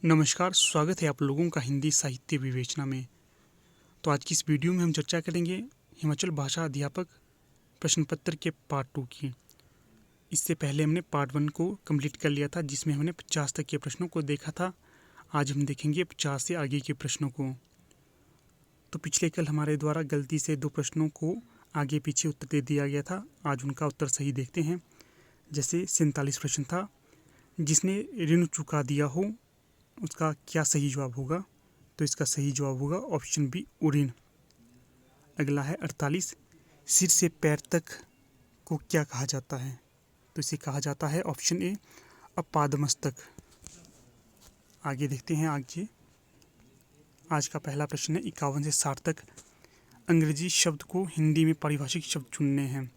नमस्कार, स्वागत है आप लोगों का हिंदी साहित्य विवेचना में। तो आज की इस वीडियो में हम चर्चा करेंगे हिमाचल भाषा अध्यापक प्रश्न पत्र के पार्ट 2 की। इससे पहले हमने पार्ट 1 को कंप्लीट कर लिया था, जिसमें हमने 50 तक के प्रश्नों को देखा था। आज हम देखेंगे 50 से आगे के प्रश्नों को। तो पिछले कल हमारे द्वारा गलती से 2 प्रश्नों को आगे पीछे उत्तर दे दिया गया था। आज उनका उत्तर सही देखते हैं। जैसे 47 प्रश्न था, जिसने ऋण चुका दिया हो उसका क्या सही जवाब होगा? तो इसका सही जवाब होगा ऑप्शन बी, उऋण। अगला है 48, सिर से पैर तक को क्या कहा जाता है? तो इसे कहा जाता है ऑप्शन ए, अपादमस्तक। आगे देखते हैं आगे। आज का पहला प्रश्न है 51 से 60 तक अंग्रेजी शब्द को हिंदी में पारिभाषिक शब्द चुनने हैं।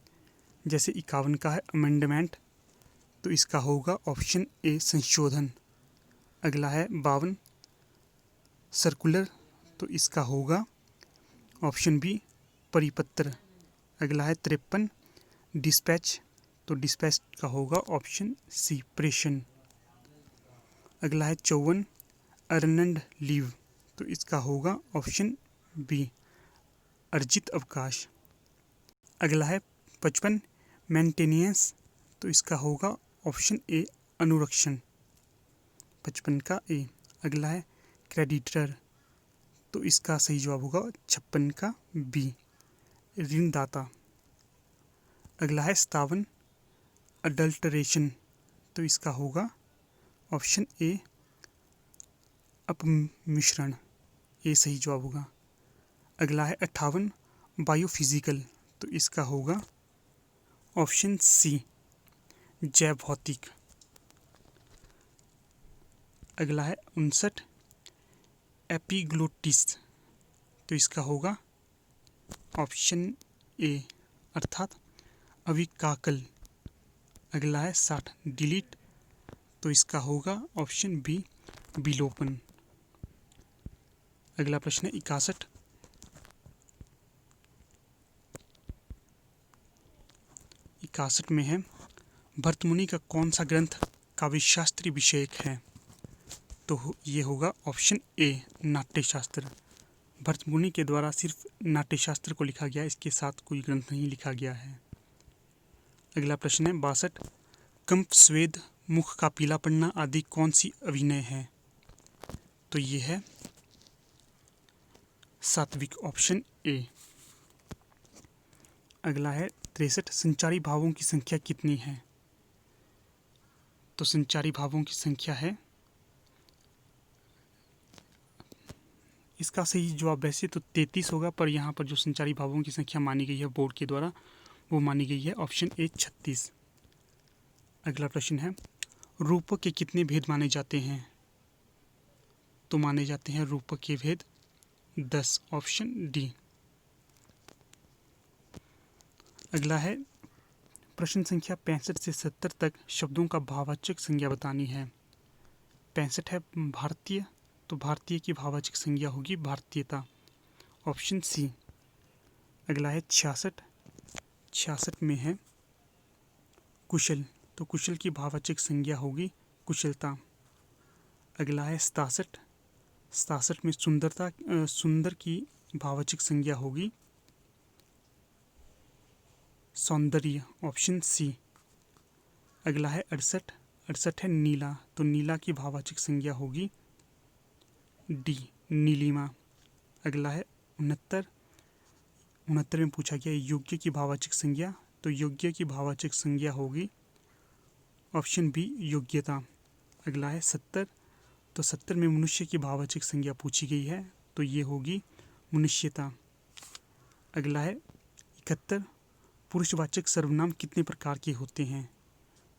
जैसे 51 का है अमेंडमेंट, तो इसका होगा ऑप्शन ए, संशोधन। अगला है 52, सर्कुलर, तो इसका होगा ऑप्शन बी, परिपत्र। अगला है 53, डिस्पैच, तो डिस्पैच का होगा ऑप्शन सी, प्रेषण। अगला है 54, अर्नड लीव, तो इसका होगा ऑप्शन बी, अर्जित अवकाश। अगला है 55, मेंटेनेंस, तो इसका होगा ऑप्शन ए, अनुरक्षण। 55 का ए। अगला है क्रेडिटर, तो इसका सही जवाब होगा 56 का बी, ऋणदाता। अगला है 57, अडल्टरेशन, तो इसका होगा ऑप्शन ए, अपमिश्रण, ये सही जवाब होगा। अगला है 58, बायोफिजिकल, तो इसका होगा ऑप्शन सी, जैव भौतिक। अगला है 59, एपिग्लोटिस, तो इसका होगा ऑप्शन ए, अर्थात अविकाकल। अगला है 60, डिलीट, तो इसका होगा ऑप्शन बी, विलोपन। अगला प्रश्न है 61, में है भरतमुनि का कौन सा ग्रंथ काव्यशास्त्री विषयक है? तो ये होगा ऑप्शन ए, नाट्यशास्त्र। भरतमुनि के द्वारा सिर्फ नाट्यशास्त्र को लिखा गया है, इसके साथ कोई ग्रंथ नहीं लिखा गया है। अगला प्रश्न है 62, कंप, स्वेद, मुख का पीला पड़ना आदि कौन सी अभिनय है? तो ये है सात्विक, ऑप्शन ए। अगला है 63, संचारी भावों की संख्या कितनी है? तो संचारी भावों की संख्या है, इसका सही जवाब वैसे तो 33 होगा, पर यहाँ पर जो संचारी भावों की संख्या मानी गई है बोर्ड के द्वारा, वो मानी गई है ऑप्शन ए, 36। अगला प्रश्न है रूपक के कितने भेद माने जाते हैं? तो माने जाते हैं रूपक के भेद 10, ऑप्शन डी। अगला है प्रश्न संख्या 65 से 70 तक शब्दों का भाववाचक संज्ञा बतानी है। 65 है भारतीय, तो भारतीय की भाववाचक संज्ञा होगी भारतीयता, ऑप्शन सी। अगला है 66 में है कुशल, तो कुशल की भाववाचक संज्ञा होगी कुशलता। अगला है 67 में सुंदर की भाववाचक संज्ञा होगी सौंदर्य, ऑप्शन सी। अगला है 68 है नीला, तो नीला की भाववाचक संज्ञा होगी डी, नीलिमा। अगला है 69 में पूछा गया योग्य की भाववाचक संज्ञा, तो योग्य की भाववाचक संज्ञा होगी ऑप्शन बी, योग्यता। अगला है 70, तो 70 में मनुष्य की भाववाचक संज्ञा पूछी गई है, तो ये होगी मनुष्यता। अगला है 71, पुरुषवाचक सर्वनाम कितने प्रकार के होते हैं?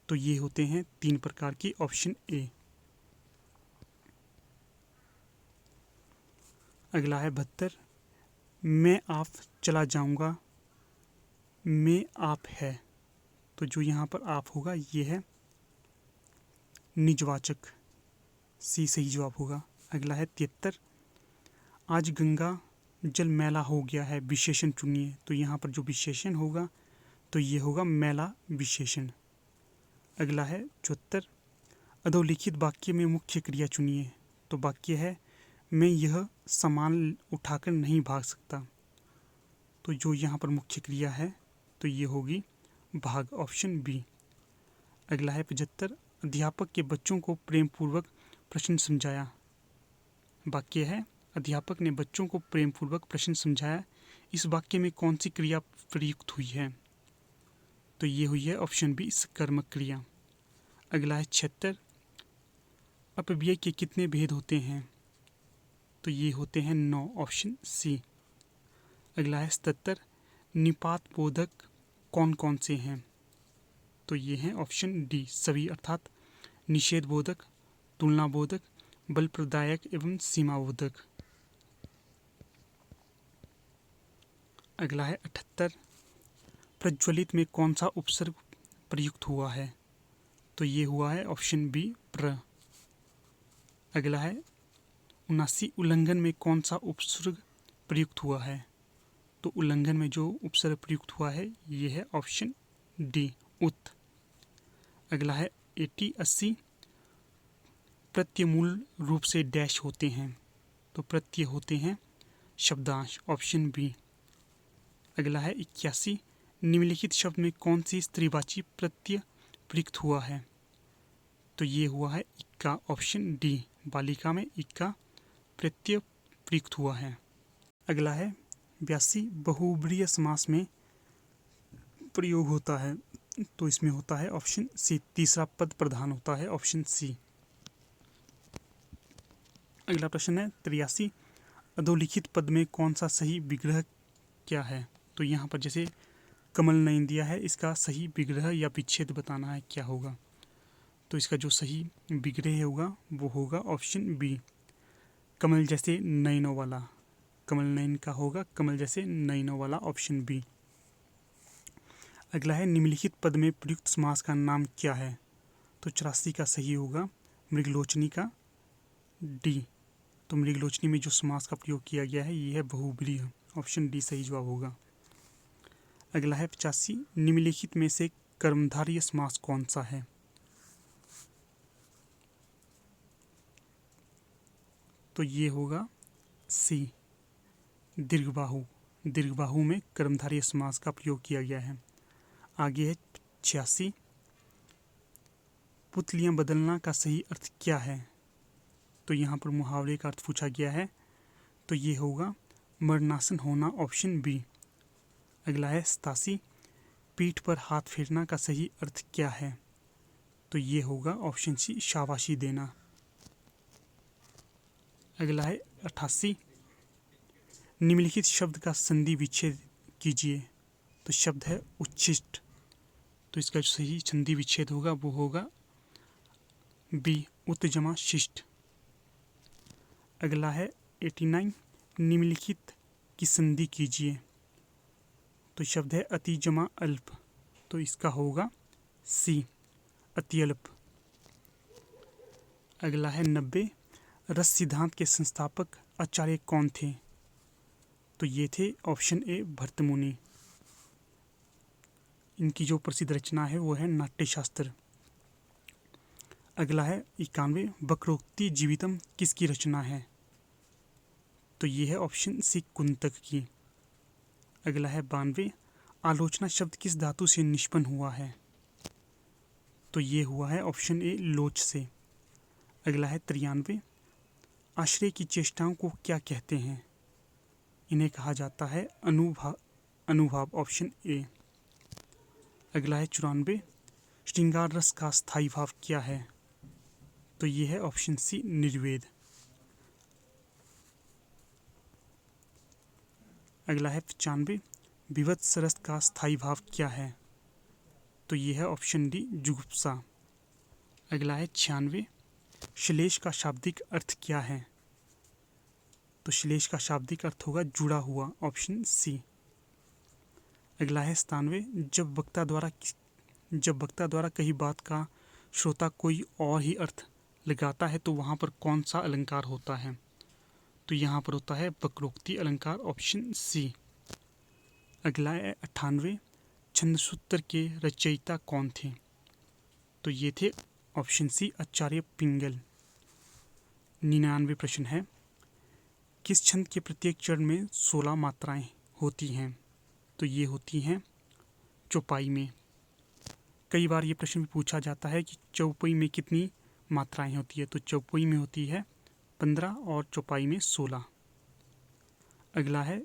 तो ये होते हैं 3 प्रकार के, ऑप्शन ए। अगला है 72, मैं आप चला जाऊंगा, मैं आप है, तो जो यहाँ पर आप होगा ये है निजवाचक, सी सही जवाब होगा। अगला है 73, आज गंगा जल मैला हो गया है, विशेषण चुनिए, तो यहाँ पर जो विशेषण होगा तो ये होगा मैला विशेषण। अगला है 74, अधोलिखित वाक्य में मुख्य क्रिया चुनिए, तो वाक्य है मैं यह सामान उठाकर नहीं भाग सकता। तो जो यहाँ पर मुख्य क्रिया है तो ये होगी भाग, ऑप्शन बी। अगला है 75, अध्यापक के बच्चों को प्रेम पूर्वक प्रश्न समझाया। वाक्य है अध्यापक ने बच्चों को प्रेम पूर्वक प्रश्न समझाया। इस वाक्य में कौन सी क्रिया प्रयुक्त हुई है? तो ये हुई है ऑप्शन बी कर्मक क्रिया। अगला है 76, अपव्यय के कितने भेद होते हैं? तो ये होते हैं 9, ऑप्शन सी। अगला है 77, निपात बोधक कौन कौन से हैं? तो ये हैं ऑप्शन डी सभी, अर्थात निषेध बोधक, तुलना बोधक, बल प्रदायक एवं सीमा बोधक। अगला है 78, प्रज्वलित में कौन सा उपसर्ग प्रयुक्त हुआ है? तो ये हुआ है ऑप्शन बी प्र। अगला है 79, उल्लंघन में कौन सा उपसर्ग प्रयुक्त हुआ है? तो उल्लंघन में जो उपसर्ग प्रयुक्त हुआ है ये है ऑप्शन डी उत। अगला है 80, प्रत्यय मूल रूप से डैश होते हैं। तो प्रत्यय होते हैं शब्दांश, ऑप्शन बी। अगला है 81, निम्नलिखित शब्द में कौन सी स्त्रीवाची प्रत्यय प्रयुक्त हुआ है? तो ये हुआ है इक्का, ऑप्शन डी। बालिका में इक्का प्रत्यय प्रयुक्त हुआ है। अगला है 82, बहुब्रीहि समास में प्रयोग होता है। तो इसमें होता है ऑप्शन सी, तीसरा पद प्रधान होता है, ऑप्शन सी। अगला प्रश्न है 83, अधोलिखित पद में कौन सा सही विग्रह क्या है? तो यहाँ पर जैसे कमल नहीं दिया है, इसका सही विग्रह या विच्छेद बताना है, क्या होगा? तो इसका जो सही विग्रह होगा वो होगा ऑप्शन बी, कमल जैसे नयनों वाला। कमल नयन का होगा कमल जैसे नयनों वाला, ऑप्शन बी। अगला है निम्नलिखित पद में प्रयुक्त समास का नाम क्या है? तो 84 का सही होगा मृगलोचनी का डी। तो मृगलोचनी में जो समास का प्रयोग किया गया है ये है बहुब्रीहि, ऑप्शन डी सही जवाब होगा। अगला है 85, निम्नलिखित में से कर्मधारय समास कौन सा है? तो ये होगा सी, दीर्घबाहु। दीर्घबाहु में कर्मधारय समास का प्रयोग किया गया है। आगे है 86, पुतलियां बदलना का सही अर्थ क्या है? तो यहाँ पर मुहावरे का अर्थ पूछा गया है, तो ये होगा मरणासन होना, ऑप्शन बी। अगला है 87, पीठ पर हाथ फेरना का सही अर्थ क्या है? तो ये होगा ऑप्शन सी, शाबाशी देना। अगला है 88, निम्नलिखित शब्द का संधि विच्छेद कीजिए। तो शब्द है उच्छिष्ट, तो इसका जो सही संधि विच्छेद होगा वो होगा बी, उत जमा शिष्ट। अगला है 89, निम्नलिखित की संधि कीजिए। तो शब्द है अति जमा अल्प, तो इसका होगा सी, अति अल्प। अगला है 90, रस सिद्धांत के संस्थापक आचार्य कौन थे? तो ये थे ऑप्शन ए भर्तमुनि। इनकी जो प्रसिद्ध रचना है वो है नाट्यशास्त्र। अगला है 91, वक्रोक्ति जीवितम किसकी रचना है? तो ये है ऑप्शन सी, कुंतक की। अगला है 92, आलोचना शब्द किस धातु से निष्पन्न हुआ है? तो ये हुआ है ऑप्शन ए, लोच से। अगला है 93, आश्रय की चेष्टाओं को क्या कहते हैं? इन्हें कहा जाता है अनुभाव, ऑप्शन ए। अगला है 94, श्रृंगार रस का स्थायी भाव क्या है? तो ये है ऑप्शन सी, निर्वेद। अगला है 95, विवत्स रस का स्थायी भाव क्या है? तो ये है ऑप्शन डी, जुगुप्सा। अगला है 96, श्लेष का शाब्दिक अर्थ क्या है? तो श्लेष का शाब्दिक अर्थ होगा जुड़ा हुआ, ऑप्शन सी। अगला है 97, जब वक्ता द्वारा कही बात का श्रोता कोई और ही अर्थ लगाता है तो वहाँ पर कौन सा अलंकार होता है? तो यहाँ पर होता है वक्रोक्ति अलंकार, ऑप्शन सी। अगला है 98, छंदसूत्र के रचयिता कौन थे? तो ये थे ऑप्शन सी, आचार्य पिंगल। 99 प्रश्न है, किस छंद के प्रत्येक चरण में 16 मात्राएं होती हैं? तो ये होती हैं चौपाई में। कई बार ये प्रश्न भी पूछा जाता है कि चौपाई में कितनी मात्राएं होती है? तो चौपाई में होती है 15 और चौपाई में 16। अगला है,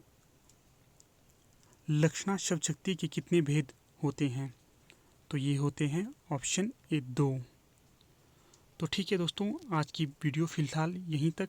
लक्षणा शब्द शक्ति के कितने भेद होते हैं? तो ये होते हैं ऑप्शन ए 2। तो ठीक है दोस्तों, आज की वीडियो फिलहाल यहीं तक।